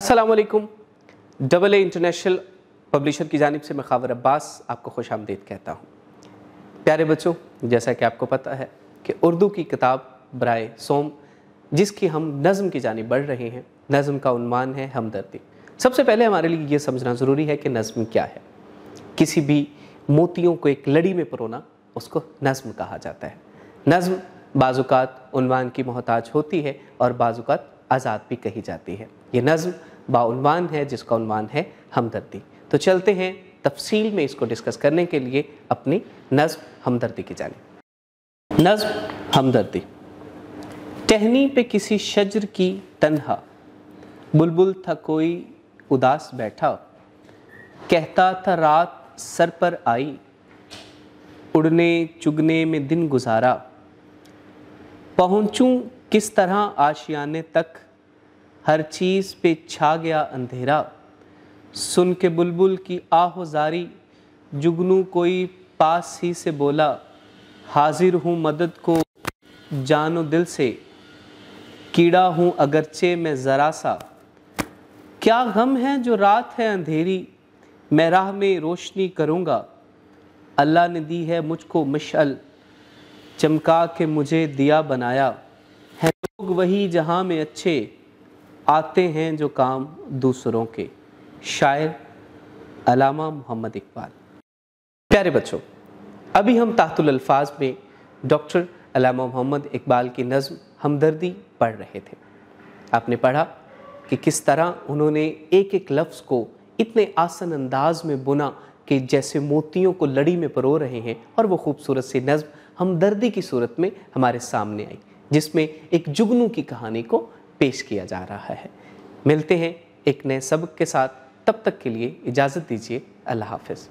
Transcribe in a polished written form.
अस्सलाम वालेकुम। AA international publisher की जानिब से मैं खावर अब्बास आपको खुश आमदीद कहता हूँ। प्यारे बच्चों, जैसा कि आपको पता है कि उर्दू की किताब बराए सोम जिसकी हम नज़म की जानिब बढ़ रहे हैं, नज़म का उन्वान है हमदर्दी। सबसे पहले हमारे लिए ये समझना ज़रूरी है कि नज़म क्या है। किसी भी मोतियों को एक लड़ी में परोना उसको नज़म कहा जाता है। नज़म बाज़ुकात उन्वान की मोहताज होती है और बाज़ुकात आज़ाद भी कही जाती है। ये नज़म बाउन्वान है जिसका उन्वान है हमदर्दी। तो चलते हैं तफसील में इसको डिस्कस करने के लिए अपनी नज़म हमदर्दी की जानिब। नज़म हमदर्दी। टहनी पे किसी शजर की तन्हा, बुलबुल था कोई उदास बैठा, कहता था रात सर पर आई, उड़ने चुगने में दिन गुजारा, पहुँचूं किस तरह आशियाने तक, हर चीज़ पे छा गया अंधेरा, सुन के बुलबुल की आहोज़ारी, जुगनू कोई पास ही से बोला, हाजिर हूँ मदद को जानो दिल से, कीड़ा हूँ अगरचे मैं ज़रा सा, क्या गम है जो रात है अंधेरी, मैं राह में रोशनी करूँगा, अल्लाह ने दी है मुझको मशअल, चमका के मुझे दिया बनाया, है लोग वही जहाँ में अच्छे, आते हैं जो काम दूसरों के। शायर अल्लामा मोहम्मद इकबाल। प्यारे बच्चों, अभी हम ताहतुल अल्फाज में डॉक्टर अल्लामा मोहम्मद इकबाल की नज़म हमदर्दी पढ़ रहे थे। आपने पढ़ा कि किस तरह उन्होंने एक एक लफ्ज़ को इतने आसान अंदाज में बुना कि जैसे मोतियों को लड़ी में परो रहे हैं, और वो खूबसूरत सी नज़म हमदर्दी की सूरत में हमारे सामने आई, जिसमें एक जुगनू की कहानी को पेश किया जा रहा है। मिलते हैं एक नए सबक के साथ, तब तक के लिए इजाज़त दीजिए। अल्लाह हाफ़िज़।